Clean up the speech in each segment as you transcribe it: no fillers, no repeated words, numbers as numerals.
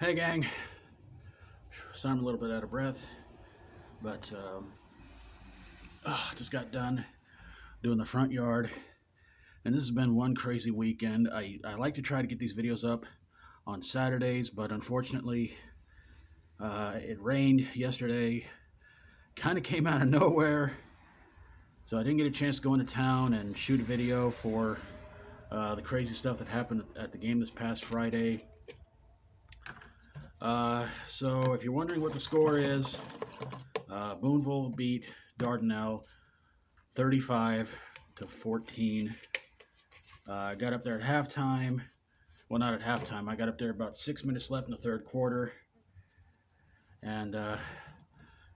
Hey gang, sorry I'm a little bit out of breath, but just got done doing the front yard, and this has been one crazy weekend. I like to try to get these videos up on Saturdays, but unfortunately, it rained yesterday, kind of came out of nowhere, so I didn't get a chance to go into town and shoot a video for the crazy stuff that happened at the game this past Friday. So if you're wondering what the score is, Booneville beat Dardanelle 35-14. I got up there at halftime. Well, not at halftime. I got up there about 6 minutes left in the third quarter. And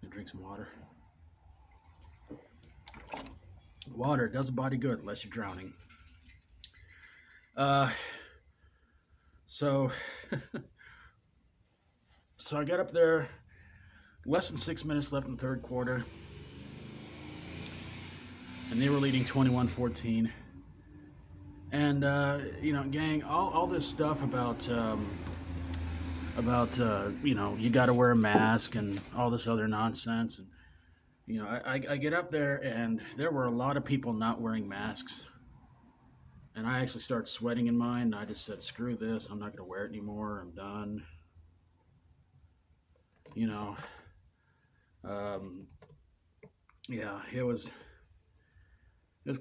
drink some water. Water does a body good unless you're drowning. So I got up there, less than 6 minutes left in the third quarter, and they were leading 21-14. And gang, all this stuff about you got to wear a mask and all this other nonsense, and I get up there and there were a lot of people not wearing masks, and I actually started sweating in mine, and I just said, screw this, I'm not going to wear it anymore, I'm done. Yeah, it was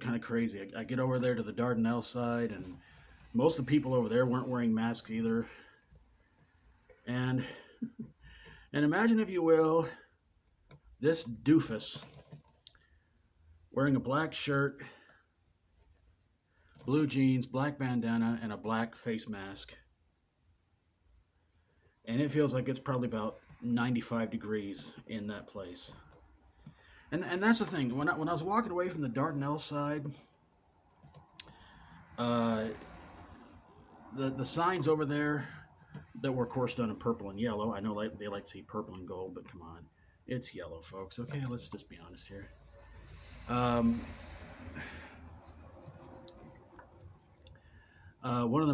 kind of crazy. I get over there to the Dardanelle side, and most of the people over there weren't wearing masks either. And imagine, if you will, this doofus wearing a black shirt, blue jeans, black bandana, and a black face mask. And it feels like it's probably about 95 degrees in that place. And that's the thing. When I was walking away from the Dardanelle side, the signs over there that were, of course, done in purple and yellow. I know they like to see purple and gold, but come on, it's yellow, folks. Okay, let's just be honest here. One of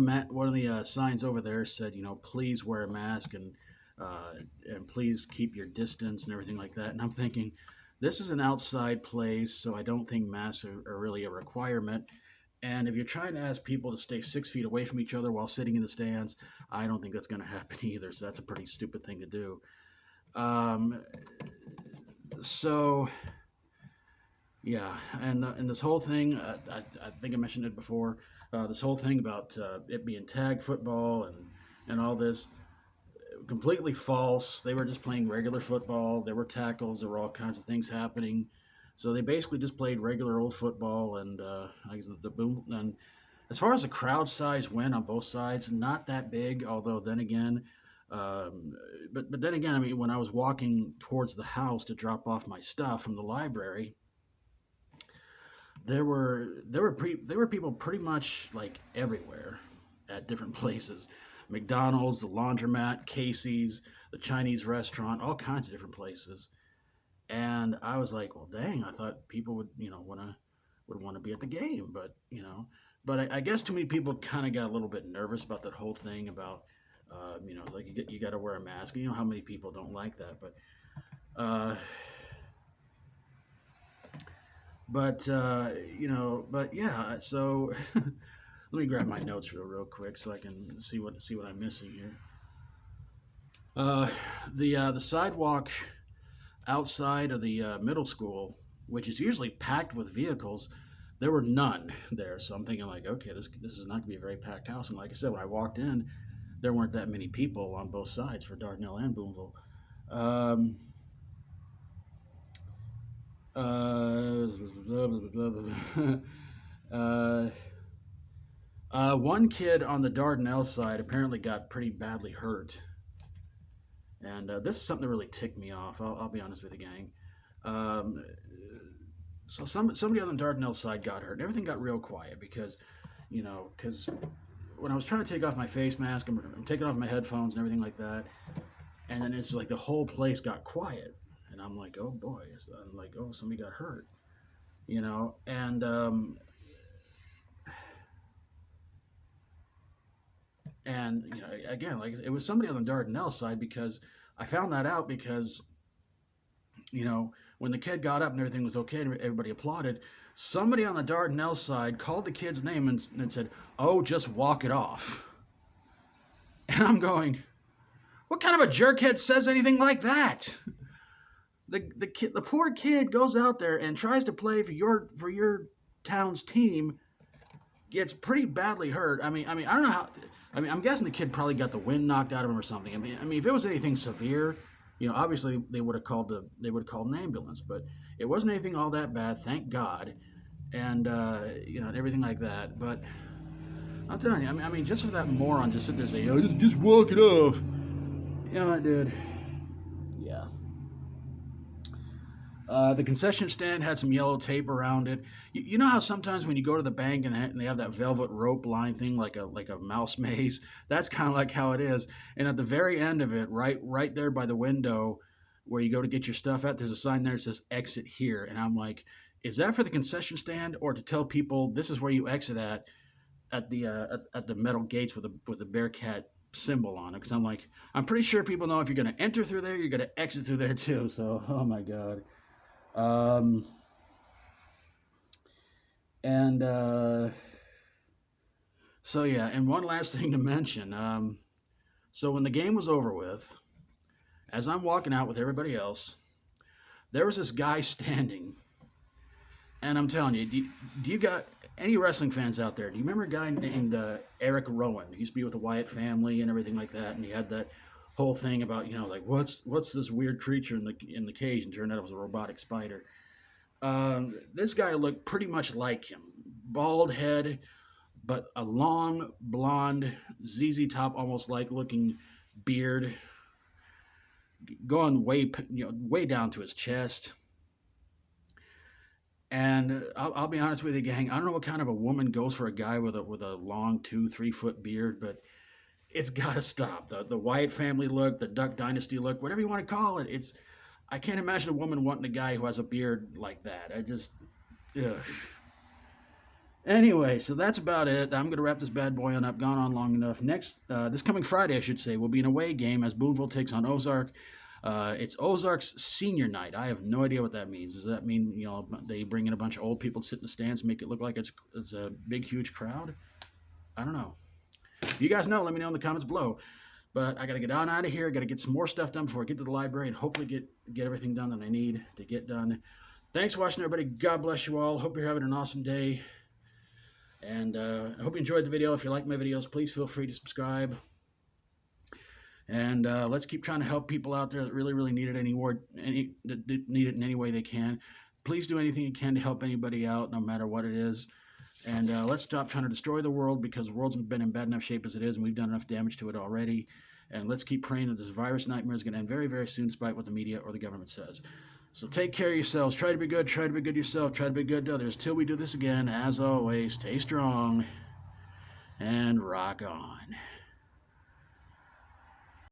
the signs over there said, please wear a mask and please keep your distance and everything like that. And I'm thinking, this is an outside place, so I don't think masks are really a requirement. And if you're trying to ask people to stay 6 feet away from each other while sitting in the stands, I don't think that's going to happen either. So that's a pretty stupid thing to do. So yeah, and this whole thing, I think I mentioned it before. This whole thing about it being tag football and all this, completely false. They were just playing regular football. There were tackles. There were all kinds of things happening. So they basically just played regular old football. And I guess the boom. And as far as the crowd size went on both sides, not that big. Although then again, but then again, I mean, when I was walking towards the house to drop off my stuff from the library, there were people pretty much like everywhere at different places. McDonald's, the laundromat, Casey's, the Chinese restaurant, all kinds of different places. And I was like, well, dang, I thought people would want to be at the game, but I guess too many people kind of got a little bit nervous about that whole thing about like you got to wear a mask. You know how many people don't like that, but yeah. So let me grab my notes real quick so I can see what I'm missing here. The sidewalk outside of the middle school, which is usually packed with vehicles, there were none there. So I'm thinking, like, okay, this is not going to be a very packed house. And like I said, when I walked in, there weren't that many people on both sides for Dardanelle and Booneville. One kid on the Dardanelle side apparently got pretty badly hurt. And this is something that really ticked me off. I'll be honest with you, gang. So somebody on the Dardanelle side got hurt. And everything got real quiet because when I was trying to take off my face mask, I'm taking off my headphones and everything like that. And then it's like the whole place got quiet. And I'm like, oh boy. So I'm like, oh, somebody got hurt. And And again, like it was somebody on the Dardanelle side, because I found that out because when the kid got up and everything was okay and everybody applauded, somebody on the Dardanelle side called the kid's name and said, "Oh, just walk it off." And I'm going, what kind of a jerkhead says anything like that? The poor kid goes out there and tries to play for your town's team, gets pretty badly hurt. I mean, I don't know how. I mean, I'm guessing the kid probably got the wind knocked out of him or something. I mean, if it was anything severe, obviously they would have called an ambulance. But it wasn't anything all that bad, thank God, and and everything like that. But I'm telling you, I mean, just for that moron just sit there and say, "Oh, just walk it off," what, dude? Yeah. The concession stand had some yellow tape around it. You know how sometimes when you go to the bank and they have that velvet rope line thing like a mouse maze? That's kind of like how it is. And at the very end of it, right there by the window where you go to get your stuff at, there's a sign there that says "Exit here." And I'm like, is that for the concession stand or to tell people this is where you exit at the metal gates with the Bearcat symbol on it? Because I'm pretty sure people know if you're going to enter through there, you're going to exit through there too. So, oh my God. Um, and so yeah, and one last thing to mention. So when the game was over with, as I'm walking out with everybody else, there was this guy standing, and I'm telling you, do you got any wrestling fans out there? Do you remember a guy named Eric Rowan? He used to be with the Wyatt family and everything like that, and he had that whole thing about like what's this weird creature in the cage, and turned out it was a robotic spider. This guy looked pretty much like him, bald head, but a long blonde ZZ Top almost like looking beard, going way down to his chest. And I'll be honest with you, gang, I don't know what kind of a woman goes for a guy with a long 2-3 foot beard, but it's got to stop. The Wyatt family look, the Duck Dynasty look, whatever you want to call it. I can't imagine a woman wanting a guy who has a beard like that. Ugh. Anyway, so that's about it. I'm going to wrap this bad boy on up. Gone on long enough. This coming Friday, I should say, will be an away game as Booneville takes on Ozark. It's Ozark's senior night. I have no idea what that means. Does that mean they bring in a bunch of old people to sit in the stands, make it look like it's a big, huge crowd? I don't know. If you guys know, let me know in the comments below. But I got to get on out of here. I got to get some more stuff done before I get to the library and hopefully get everything done that I need to get done. Thanks for watching, everybody. God bless you all. Hope you're having an awesome day. And I hope you enjoyed the video. If you like my videos, please feel free to subscribe. And let's keep trying to help people out there that really, really need it that need it in any way they can. Please do anything you can to help anybody out, no matter what it is. And let's stop trying to destroy the world, because the world's been in bad enough shape as it is, and we've done enough damage to it already. And let's keep praying that this virus nightmare is going to end very, very soon, despite what the media or the government says. So take care of yourselves. Try to be good. Try to be good yourself. Try to be good to others. Till we do this again, as always, stay strong and rock on.